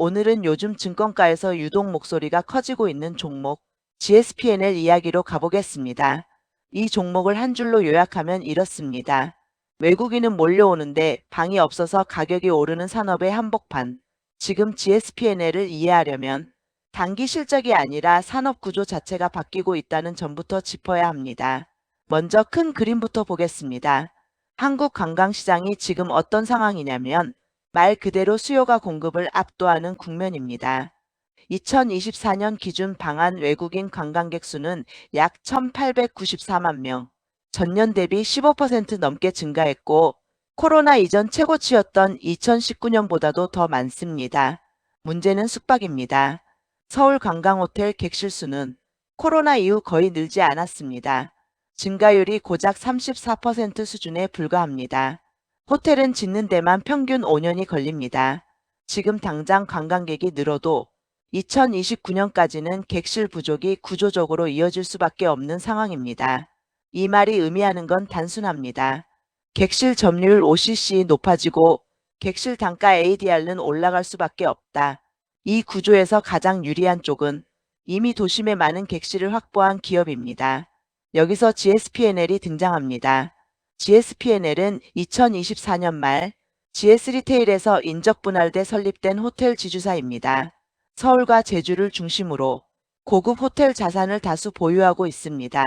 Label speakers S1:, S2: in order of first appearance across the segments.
S1: 오늘은 요즘 증권가에서 유독 목소리가 커지고 있는 종목 GSPNL 이야기로 가보겠습니다. 이 종목을 한 줄로 요약하면 이렇습니다. 외국인은 몰려오는데 방이 없어서 가격이 오르는 산업의 한복판. 지금 GSPNL을 이해하려면 단기 실적이 아니라 산업 구조 자체가 바뀌고 있다는 점부터 짚어야 합니다. 먼저 큰 그림부터 보겠습니다. 한국 관광시장이 지금 어떤 상황이냐면 말 그대로 수요가 공급을 압도하는 국면입니다. 2024년 기준 방한 외국인 관광객 수는 약 1,894만 명, 전년 대비 15% 넘게 증가했고 코로나 이전 최고치였던 2019년보다도 더 많습니다. 문제는 숙박입니다. 서울 관광호텔 객실 수는 코로나 이후 거의 늘지 않았습니다. 증가율이 고작 34% 수준에 불과합니다. 호텔은 짓는 데만 평균 5년이 걸립니다. 지금 당장 관광객이 늘어도 2029년까지는 객실 부족이 구조적으로 이어질 수밖에 없는 상황입니다. 이 말이 의미하는 건 단순합니다. 객실 점유율 OCC 높아지고 객실 단가 ADR는 올라갈 수밖에 없다. 이 구조에서 가장 유리한 쪽은 이미 도심에 많은 객실을 확보한 기업입니다. 여기서 GSPNL이 등장합니다. GSPNL은 2024년 말 GS리테일에서 인적 분할돼 설립된 호텔 지주사입니다. 서울과 제주를 중심으로 고급 호텔 자산을 다수 보유하고 있습니다.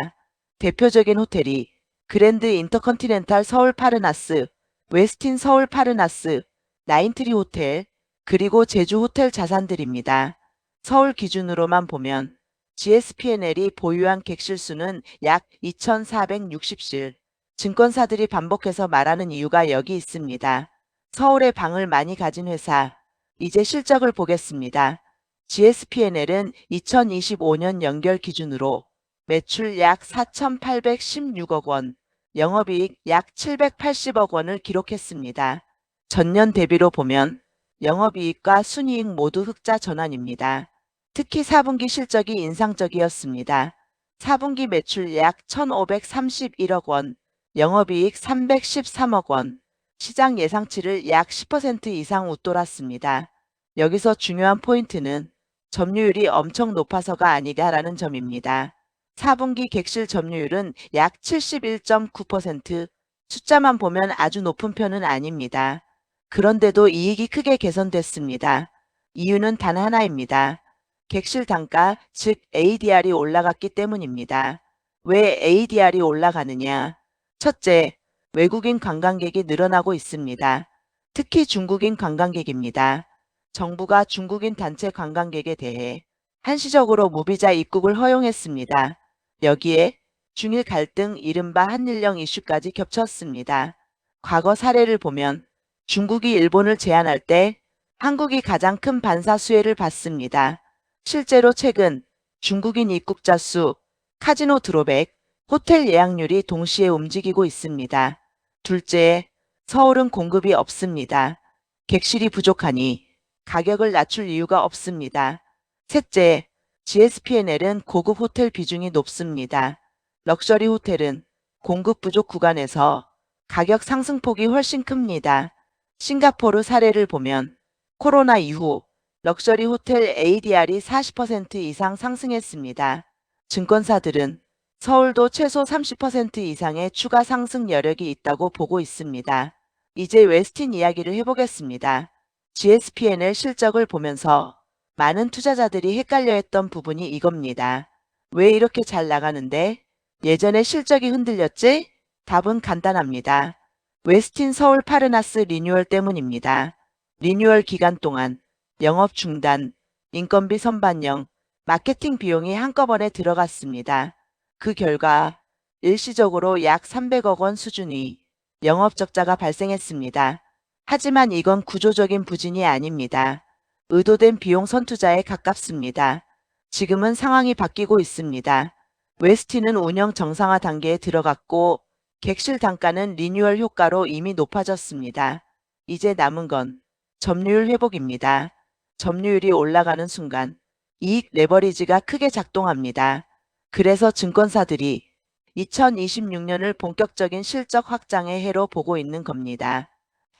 S1: 대표적인 호텔이 그랜드 인터컨티넨탈 서울 파르나스, 웨스틴 서울 파르나스, 나인트리 호텔, 그리고 제주 호텔 자산들입니다. 서울 기준으로만 보면 GSPNL이 보유한 객실 수는 약 2,460실. 증권사들이 반복해서 말하는 이유가 여기 있습니다. 서울에 방을 많이 가진 회사. 이제 실적을 보겠습니다. GSPNL은 2025년 연결 기준으로 매출 약 4,816억 원, 영업이익 약 780억 원을 기록했습니다. 전년 대비로 보면 영업이익과 순이익 모두 흑자 전환입니다. 특히 4분기 실적이 인상적이었습니다. 4분기 매출 약 1,531억 원, 영업이익 313억 원, 시장 예상치를 약 10% 이상 웃돌았습니다. 여기서 중요한 포인트는 점유율이 엄청 높아서가 아니다라는 점입니다. 4분기 객실 점유율은 약 71.9%, 숫자만 보면 아주 높은 편은 아닙니다. 그런데도 이익이 크게 개선됐습니다. 이유는 단 하나입니다. 객실 단가, 즉 ADR이 올라갔기 때문입니다. 왜 ADR이 올라가느냐? 첫째, 외국인 관광객이 늘어나고 있습니다. 특히 중국인 관광객입니다. 정부가 중국인 단체 관광객에 대해 한시적으로 무비자 입국을 허용했습니다. 여기에 중일 갈등 이른바 한일령 이슈까지 겹쳤습니다. 과거 사례를 보면 중국이 일본을 제한할 때 한국이 가장 큰 반사 수혜를 받습니다. 실제로 최근 중국인 입국자 수, 카지노 드로백, 호텔 예약률이 동시에 움직이고 있습니다. 둘째, 서울은 공급이 없습니다. 객실이 부족하니 가격을 낮출 이유가 없습니다. 셋째, GSPNL은 고급 호텔 비중이 높습니다. 럭셔리 호텔은 공급 부족 구간에서 가격 상승폭이 훨씬 큽니다. 싱가포르 사례를 보면 코로나 이후 럭셔리 호텔 ADR이 40% 이상 상승했습니다. 증권사들은 서울도 최소 30% 이상의 추가 상승 여력이 있다고 보고 있습니다. 이제 웨스틴 이야기를 해보겠습니다. GSPNL 실적을 보면서 많은 투자자들이 헷갈려했던 부분이 이겁니다. 왜 이렇게 잘 나가는데 예전에 실적이 흔들렸지? 답은 간단합니다. 웨스틴 서울 파르나스 리뉴얼 때문입니다. 리뉴얼 기간 동안 영업 중단, 인건비 선반영, 마케팅 비용이 한꺼번에 들어갔습니다. 그 결과 일시적으로 약 300억 원 수준의 영업 적자가 발생했습니다. 하지만 이건 구조적인 부진이 아닙니다. 의도된 비용 선투자에 가깝습니다. 지금은 상황이 바뀌고 있습니다. 웨스틴은 운영 정상화 단계에 들어갔고 객실 단가는 리뉴얼 효과로 이미 높아졌습니다. 이제 남은 건 점유율 회복입니다. 점유율이 올라가는 순간 이익 레버리지가 크게 작동합니다. 그래서 증권사들이 2026년을 본격적인 실적 확장의 해로 보고 있는 겁니다.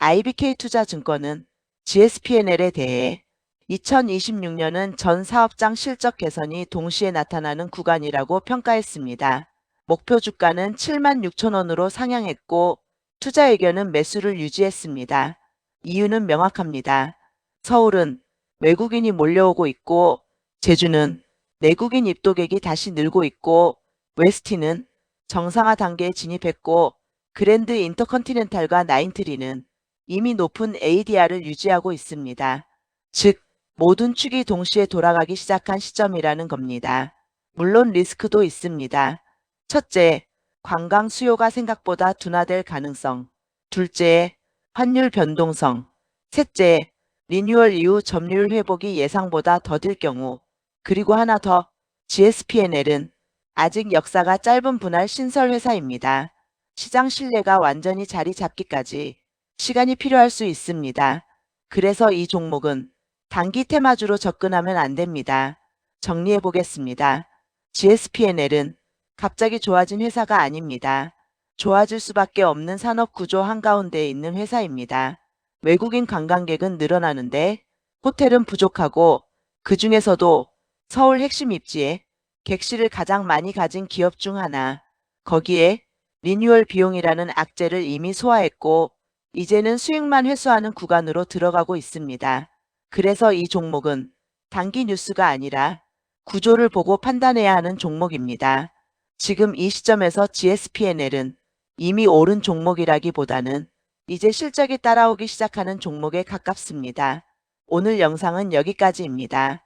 S1: IBK투자증권은 GSPNL에 대해 2026년은 전 사업장 실적 개선이 동시에 나타나는 구간이라고 평가했습니다. 목표 주가는 76,000원으로 상향했고 투자 의견은 매수를 유지했습니다. 이유는 명확합니다. 서울은 외국인이 몰려오고 있고 제주는 내국인 입도객이 다시 늘고 있고 웨스티는 정상화 단계에 진입했고 그랜드 인터컨티넨탈과 나인트리는 이미 높은 ADR을 유지하고 있습니다. 즉 모든 축이 동시에 돌아가기 시작한 시점이라는 겁니다. 물론 리스크도 있습니다. 첫째, 관광 수요가 생각보다 둔화될 가능성. 둘째, 환율 변동성. 셋째, 리뉴얼 이후 점유율 회복이 예상보다 더딜 경우. 그리고 하나 더, GSPNL은 아직 역사가 짧은 분할 신설 회사입니다. 시장 신뢰가 완전히 자리 잡기까지 시간이 필요할 수 있습니다. 그래서 이 종목은 단기 테마주로 접근하면 안 됩니다. 정리해 보겠습니다. GSPNL은 갑자기 좋아진 회사가 아닙니다. 좋아질 수밖에 없는 산업 구조 한가운데에 있는 회사입니다. 외국인 관광객은 늘어나는데 호텔은 부족하고 그 중에서도 서울 핵심 입지에 객실을 가장 많이 가진 기업 중 하나. 거기에 리뉴얼 비용이라는 악재를 이미 소화했고 이제는 수익만 회수하는 구간으로 들어가고 있습니다. 그래서 이 종목은 단기 뉴스가 아니라 구조를 보고 판단해야 하는 종목입니다. 지금 이 시점에서 GSPNL은 이미 오른 종목이라기보다는 이제 실적이 따라오기 시작하는 종목에 가깝습니다. 오늘 영상은 여기까지입니다.